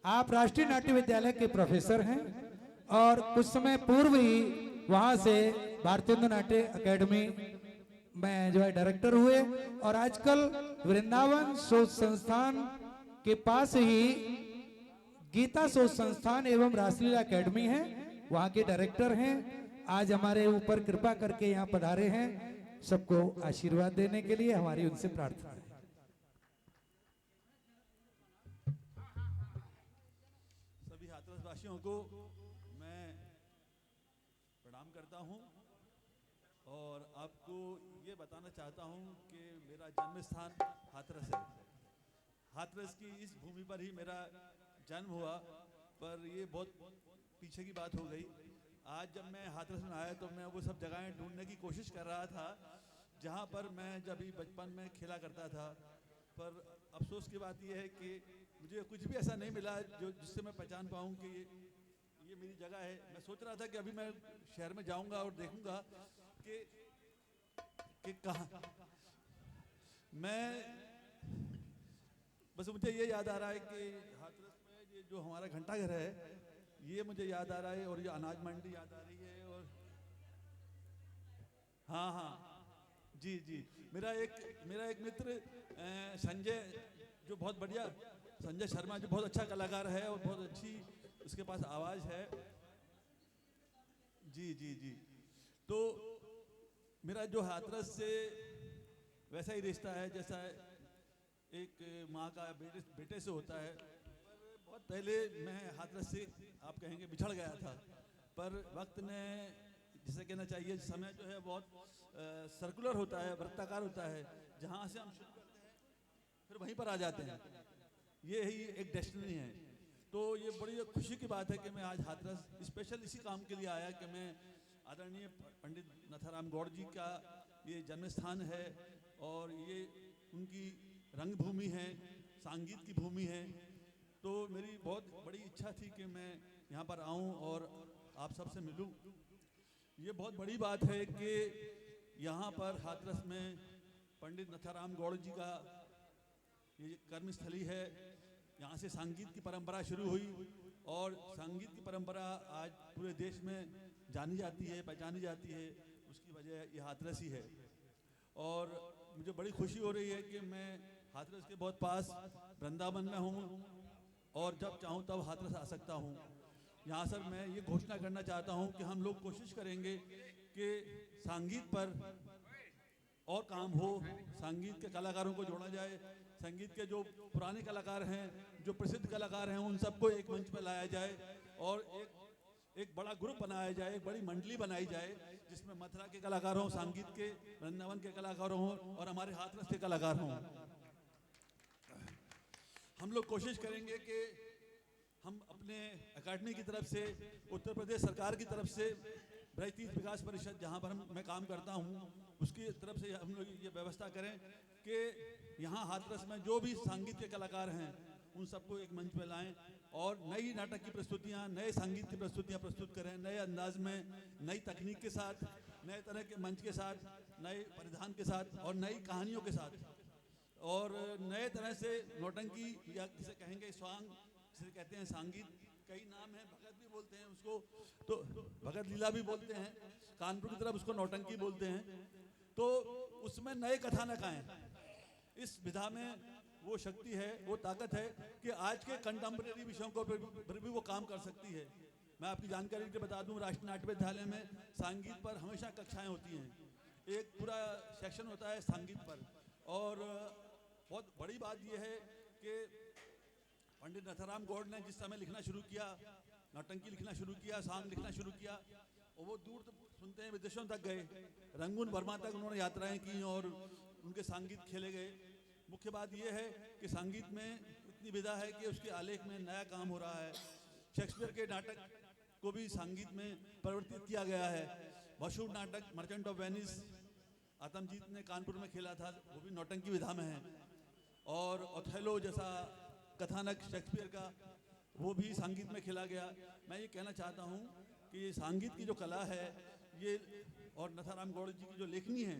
आप राष्ट्रीय नाट्य विद्यालय के प्रोफेसर हैं और कुछ समय पूर्व ही वहां से भारतीय नाट्य अकेडमी में जो है डायरेक्टर हुए और आजकल वृंदावन शोध संस्थान के पास ही गीता शोध संस्थान एवं रासलीला अकेडमी है, वहां के डायरेक्टर हैं। आज हमारे ऊपर कृपा करके यहाँ पधारे हैं, सबको आशीर्वाद देने के लिए हमारी उनसे प्रार्थना है। सभी हाथरसवासियों को मैं प्रणाम करता हूं और आपको ये बताना चाहता हूं कि मेरा जन्म स्थान हाथरस है। हाथरस की इस भूमि पर ही मेरा जन्म हुआ, पर ये बहुत पीछे की बात हो गई। आज जब मैं हाथरस में आया तो मैं वो सब जगहें ढूंढने की कोशिश कर रहा था जहाँ पर मैं जब भी बचपन में खेला करता था, पर अफसोस की बात यह है कि मुझे कुछ भी ऐसा नहीं मिला जो जिससे मैं पहचान पाऊँ कि ये मेरी जगह है। मैं सोच रहा था कि अभी मैं शहर में जाऊंगा और देखूंगा कि कहाँ मैं, बस मुझे ये याद आ रहा है कि हाथरस में ये जो हमारा घंटाघर है ये मुझे याद आ रहा है और ये अनाज मंडी याद आ रही है। और हाँ हाँ जी जी, मेरा एक मित्र संजय, जो बहुत बढ़िया, संजय शर्मा, जो बहुत अच्छा कलाकार है और बहुत अच्छी उसके पास आवाज़ है। जी जी जी, तो मेरा जो हाथरस से वैसा ही रिश्ता है जैसा एक माँ का बेटे से होता है। पर बहुत पहले मैं हाथरस से, आप कहेंगे, बिछड़ गया था, पर वक्त ने, जिसे कहना चाहिए, समय जो है बहुत सर्कुलर होता है, वृत्ताकार होता है। जहाँ से हम शुरू करते हैं फिर वहीं पर आ जाते हैं, ये ही एक डेस्टिनी है। तो ये बड़ी खुशी की बात है कि मैं आज हाथरस स्पेशल इसी काम के लिए आया कि मैं आदरणीय पंडित नाथाराम गौड़ जी का ये जन्म स्थान है और ये उनकी रंगभूमि है, संगीत की भूमि है। तो मेरी बहुत बड़ी इच्छा थी कि मैं यहाँ पर आऊँ और आप सबसे मिलूँ। ये बहुत बड़ी बात है कि यहाँ पर हाथरस में पंडित नाथाराम गौड़ जी का ये कर्मस्थली है। यहाँ से संगीत की परंपरा शुरू हुई और संगीत की परंपरा आज पूरे देश में जानी जाती है, पहचानी जाती है। उसकी वजह ये हाथरस ही है और मुझे बड़ी खुशी हो रही है कि मैं हाथरस के बहुत पास वृंदावन में हूँ और जब चाहूँ तब हाथरस आ सकता हूँ। यहाँ सर मैं ये घोषणा करना चाहता हूँ कि हम लोग कोशिश करेंगे कि संगीत पर और काम हो, संगीत के कलाकारों को जोड़ा जाए, संगीत के जो पुराने कलाकार हैं, जो प्रसिद्ध कलाकार हैं, उन सबको एक मंच पर लाया जाए और एक बड़ा ग्रुप बनाया जाए, एक बड़ी मंडली बनाई जाए जिसमें मथुरा के कलाकार हों, संगीत के, वृंदावन के कलाकार हों और हमारे हाथरस के कलाकार हों। हम लोग कोशिश करेंगे कि हम अपने अकादमी की तरफ से, उत्तर प्रदेश सरकार की तरफ से, ब्रज तीर्थ विकास परिषद जहाँ पर मैं काम करता हूँ उसकी तरफ से हम लोग ये व्यवस्था करें कि यहाँ हाथरस में जो भी संगीत के कलाकार हैं उन सबको एक मंच पर लाएं और नई नाटक की प्रस्तुतियाँ, नए संगीत की प्रस्तुतियाँ प्रस्तुत करें, नए अंदाज में, नई तकनीक के साथ, नए तरह के मंच के साथ, नए परिधान के साथ और नई कहानियों के साथ और नए तरह से नौटंकी, या जिसे कहेंगे सॉन्ग, जिसे कहते हैं संगीत, कई नाम हैं, भगत भी बोलते हैं उसको, तो भगत लीला भी बोलते हैं, कानपुर की तरफ उसको नौटंकी बोलते हैं। तो उसमें नए कथानक आए। इस विधा में वो शक्ति है, वो ताकत है कि आज के कंटेम्प्रेरी विषयों को पर भी वो काम कर सकती है। मैं आपकी जानकारी के बता दूं, राष्ट्रीय नाट्य विद्यालय में संगीत पर हमेशा कक्षाएं होती हैं, एक पूरा सेक्शन होता है संगीत पर। और बहुत बड़ी बात यह है कि पंडित नाथाराम गौड़ ने जिस समय लिखना शुरू किया, नौटंकी लिखना शुरू किया, सॉन्ग लिखना शुरू किया, और वो दूर तक सुनते हैं, विदेशों तक गए, रंगून वर्मा तक उन्होंने यात्राएं की और उनके संगीत खेले गए। मुख्य बात यह है कि संगीत में इतनी विधा है कि उसके आलेख में नया काम हो रहा है। शेक्सपियर के नाटक को भी संगीत में परिवर्तित किया गया है। मशहूर नाटक मर्चेंट ऑफ वेनिस आतमजीत ने कानपुर में खेला था, वो भी नौटंकी विधा में है। और ओथेलो जैसा कथानक शेक्सपियर का, वो भी संगीत में खेला गया। मैं ये कहना चाहता हूँ कि ये संगीत की जो कला है ये, और नाथाराम गौड़ जी की जो लेखनी है,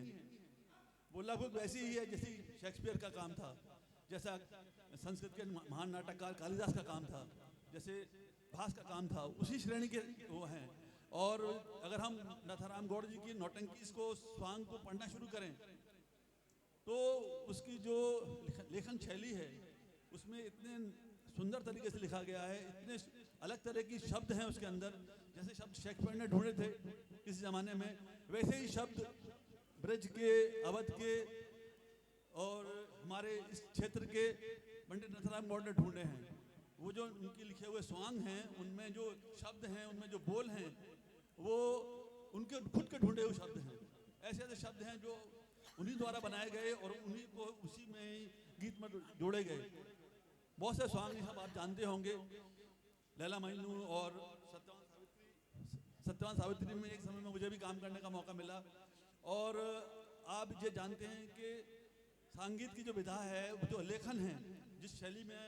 वो लगभग वैसी ही है जैसी शेक्सपियर का काम था, जैसा संस्कृत के महान नाटककार कालिदास का काम था। जैसे भास का काम था, उसी श्रेणी के वो हैं। और अगर हम नाथाराम गौड़ जी की नौटंकी को, स्वांग को पढ़ना शुरू करें तो उसकी जो लेखन शैली है उसमें इतने सुंदर तरीके से लिखा गया है, इतने अलग तरह की शब्द हैं उसके अंदर। जैसे शब्द शेक्सपियर ने ढूंढे थे किसी ज़माने में, वैसे ही शब्द ब्रज के, अवध के और हमारे इस क्षेत्र के पंडित नाथाराम गौड़ ने ढूंढे हैं। वो जो उनके लिखे हुए स्वांग हैं, उनमें जो शब्द हैं, उनमें जो बोल हैं, वो उनके खुद के ढूंढे हुए शब्द हैं। ऐसे ऐसे शब्द हैं जो उन्हीं द्वारा बनाए गए और उन्हीं को उसी में ही गीत में जोड़े गए। बहुत से स्वांग सब आप जानते होंगे, लैला मजनू और सत्यवान सावित्री में एक समय में मुझे भी काम करने का मौका मिला। और आप ये जानते हैं कि संगीत की जो विधा है, जो लेखन है, जिस शैली में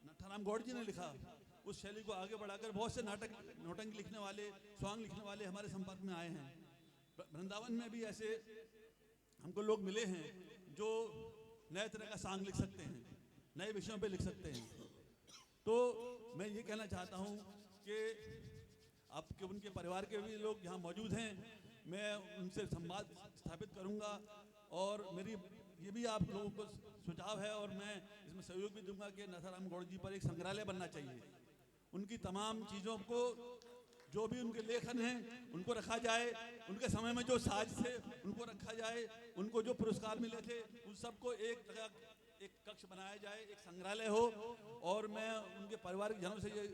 नाथाराम गौड़ जी ने लिखा, उस शैली को आगे बढ़ाकर बहुत से नाटक, नौटंकी लिखने वाले, स्वांग लिखने वाले हमारे संपर्क में आए हैं। वृंदावन में भी ऐसे हमको लोग मिले हैं जो नए तरह का सांग लिख सकते हैं, नए विषयों पे लिख सकते हैं। तो मैं ये कहना चाहता हूँ कि आपके उनके परिवार के भी लोग यहाँ मौजूद हैं, मैं उनसे संवाद स्थापित करूँगा। और मेरी ये भी आप लोगों को सुझाव है और मैं इसमें सहयोग भी दूंगा कि नाथाराम गौड़ जी पर एक संग्रहालय बनना चाहिए। उनकी तमाम चीज़ों को, जो भी उनके लेखन हैं, उनको रखा जाए। उनके समय में जो साज थे उनको रखा जाए। उनको जो पुरस्कार मिले थे उन सबको एक जगह, एक कक्ष बनाया जाए, एक संग्रहालय हो। और मैं उनके परिवार के जनों से ये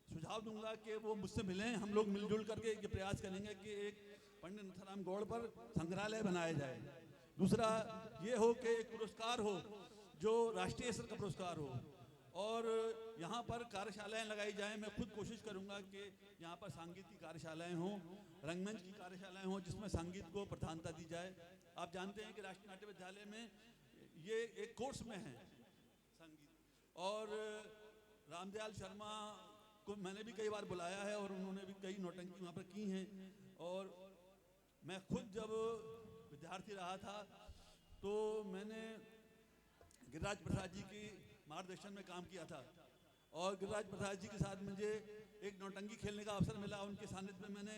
सुझाव दूंगा कि वो मुझसे मिलें, हम लोग मिलजुल करके ये प्रयास करेंगे कि एक पंडित नाथाराम गौड़ पर संग्रहालय बनाया जाए। दूसरा ये हो कि एक पुरस्कार हो जो राष्ट्रीय स्तर का पुरस्कार हो, और यहाँ पर कार्यशालाएं लगाई जाएं। मैं खुद कोशिश करूँगा कि यहाँ पर संगीत की कार्यशालाएं हों, रंगमंच की कार्यशालाएं हों, जिसमें संगीत को प्रधानता दी जाए। आप जानते हैं कि राष्ट्रीय नाट्य विद्यालय में ये एक कोर्स में है संगीत। और रामदयाल शर्मा को मैंने भी कई बार बुलाया है और उन्होंने भी कई नौटंकी वहाँ पर की हैं। और मैं खुद जब विद्यार्थी रहा था तो मैंने गिरिराज प्रसाद जी की मार्गदर्शन में काम किया था, और गिरिराज प्रसाद जी के साथ मुझे एक नौटंकी खेलने का अवसर मिला। उनके सानिध्य में मैंने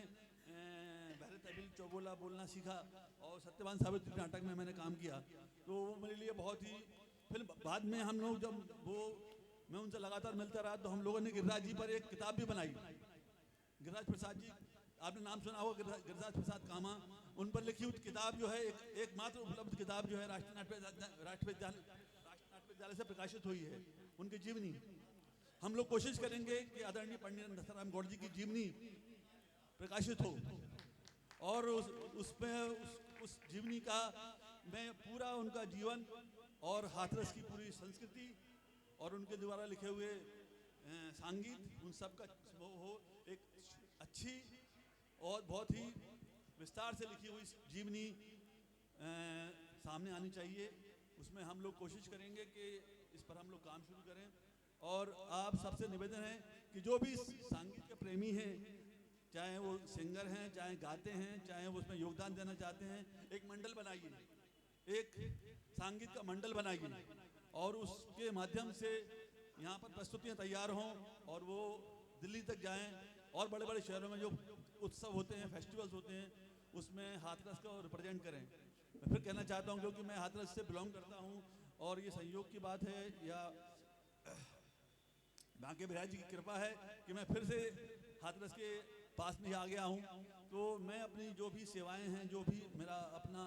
बहरे तबील चौबोला बोलना सीखा और सत्यवान सावित्री नाटक में मैंने काम किया। तो वो मेरे लिए बहुत ही, फिर बाद में हम लोग जब मैं उनसे लगातार मिलता रहा तो हम लोगों ने गिरिराज जी पर एक किताब भी बनाई। गिरिराज प्रसाद जी, आपने नाम सुना होगा, गिरिराज प्रसाद कामा, उन पर लिखी हुई किताब जो है एकमात्र उपलब्ध किताब जो है राष्ट्रीय नाट्य विद्यालय से प्रकाशित हुई है, उनकी जीवनी। हम लोग कोशिश करेंगे कि आदरणीय पंडित नाथाराम गौड़ जी की जीवनी प्रकाशित हो, और उस जीवनी का मैं पूरा उनका जीवन और हाथरस की पूरी संस्कृति और उनके द्वारा लिखे हुए संगीत, उन सब का वो हो एक अच्छी और बहुत ही विस्तार से लिखी हुई जीवनी सामने आनी चाहिए। उसमें हम लोग कोशिश करेंगे कि इस पर हम लोग काम शुरू करें। और आप सबसे निवेदन है कि जो भी संगीत के प्रेमी हैं, चाहे वो सिंगर हैं, चाहे गाते हैं, चाहे वो उसमें योगदान देना चाहते हैं, एक मंडल बनाइए, एक संगीत का मंडल बनाइए, और उसके माध्यम से यहाँ पर प्रस्तुतियाँ तैयार हों और वो दिल्ली तक जाएं, और बड़े बड़े शहरों में जो उत्सव होते हैं, फेस्टिवल्स होते हैं, उसमें हाथरस को रिप्रेजेंट करें। मैं फिर कहना चाहता हूँ, क्योंकि मैं हाथरस से बिलोंग करता हूँ और ये संयोग की बात है या बांके बिहारी जी की कृपा है कि मैं फिर से हाथरस के पास में आ गया हूँ। तो मैं अपनी जो भी सेवाएं हैं, जो भी मेरा अपना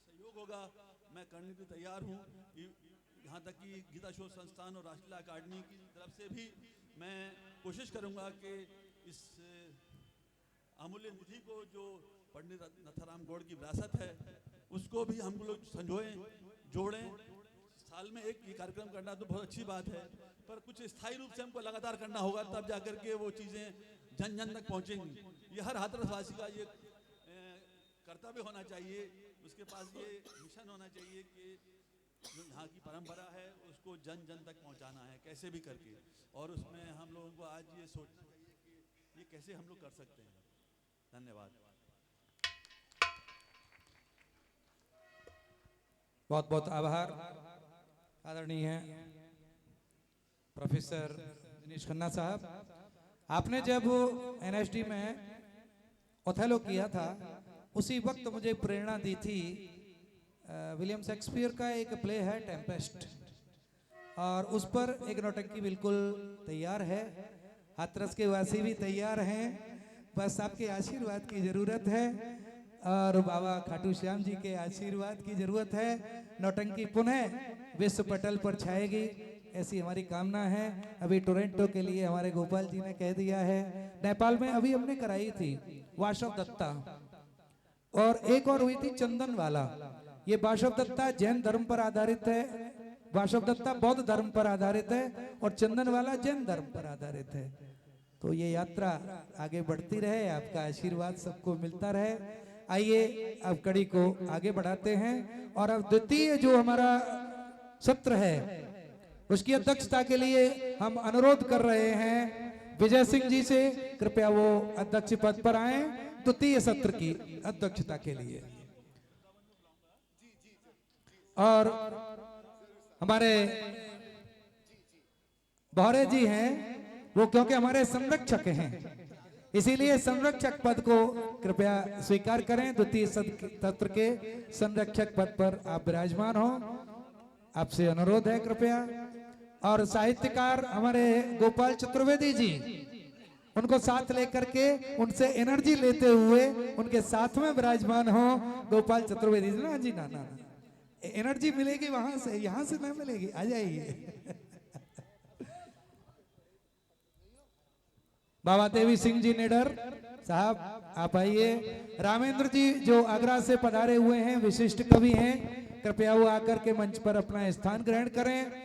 सहयोग होगा, मैं करने के लिए तैयार हूँ। यहाँ तक कि गीता शोध संस्थान और राष्ट्रीय अकादमी की तरफ से भी मैं कोशिश करूँगा कि इस अमूल्य निधि को, जो पंडित नाथाराम गौड़ की विरासत है, उसको भी हम लोग संजोएं, जोड़ें। साल में एक ये कार्यक्रम करना तो बहुत अच्छी बात है, पर कुछ स्थायी रूप से हमको लगातार करना होगा, तब जाकर के वो चीज़ें जन जन तक पहुँचेंगी। ये हर हाथरसवासी का ये कर्तव्य होना चाहिए, उसके पास ये मिशन होना चाहिए कि जो यहाँ की परंपरा है उसको जन जन तक पहुँचाना है, कैसे भी करके। और उसमें हम लोगों को आज ये सोचना चाहिए कि ये कैसे हम लोग कर सकते हैं। धन्यवाद। बहुत बहुत आभार आदरणीय प्रोफेसर दिनेश खन्ना साहब, आपने जब एनएसडी में ओथेलो किया था उसी वक्त मुझे प्रेरणा दी थी विलियम शेक्सपियर का एक प्ले है टेम्पेस्ट, और उस पर एक नौटंकी बिल्कुल तैयार है। हाथरस के वासी भी तैयार हैं, बस आपके आशीर्वाद की जरूरत है और बाबा खाटू श्याम जी के आशीर्वाद की जरूरत है। नौटंकी पुनः विश्व पटल पर छाएगी, ऐसी हमारी कामना है। अभी टोरंटो के लिए हमारे गोपाल जी ने कह दिया है। नेपाल में अभी हमने कराई थी वाशव दत्ता, और एक और हुई थी चंदन वाला। ये वाशव दत्ता जैन धर्म पर आधारित है, वाशव दत्ता बौद्ध धर्म पर आधारित है, और चंदन वाला जैन धर्म पर आधारित है। तो ये यात्रा आगे बढ़ती रहे, आपका आशीर्वाद सबको मिलता रहे। आइए अब कड़ी को आगे बढ़ाते हैं, और अब द्वितीय जो हमारा सत्र है उसकी अध्यक्षता के लिए हम अनुरोध कर रहे हैं विजय सिंह जी से, कृपया वो अध्यक्ष पद पर आए द्वितीय सत्र की अध्यक्षता के लिए। और हमारे बहरे जी हैं वो, क्योंकि हमारे संरक्षक हैं, इसीलिए संरक्षक पद को कृपया स्वीकार करें। द्वितीय सत्र के संरक्षक पद पर आप विराजमान हो, आपसे अनुरोध है कृपया। और साहित्यकार हमारे गोपाल चतुर्वेदी जी, उनको साथ लेकर के उनसे एनर्जी लेते हुए उनके साथ में विराजमान हो। गोपाल चतुर्वेदी जी, ना जी ना ना, एनर्जी मिलेगी वहां से, यहां से ना मिलेगी, आ जाइए। बाबा देवी सिंह जी निडर साहब आप आइए। रामेंद्र जी जो आगरा से पधारे हुए हैं, विशिष्ट कवि हैं, कृपया वो आकर के मंच पर अपना स्थान ग्रहण करें।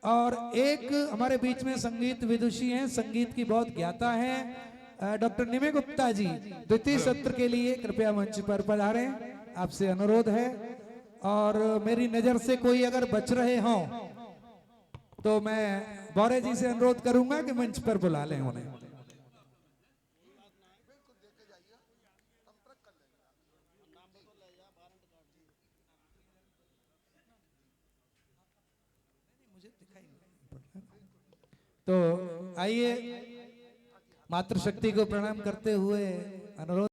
और एक हमारे बीच में संगीत विदुषी हैं, संगीत की बहुत ज्ञाता हैं, डॉक्टर निमे गुप्ता जी, द्वितीय सत्र के लिए कृपया मंच पर पधारें, आपसे अनुरोध है। और मेरी नजर से कोई अगर बच रहे हों तो मैं बौरे जी से अनुरोध करूंगा कि मंच पर बुला लें उन्हें। तो आइए मातृशक्ति को प्रणाम करते हुए अनुरोध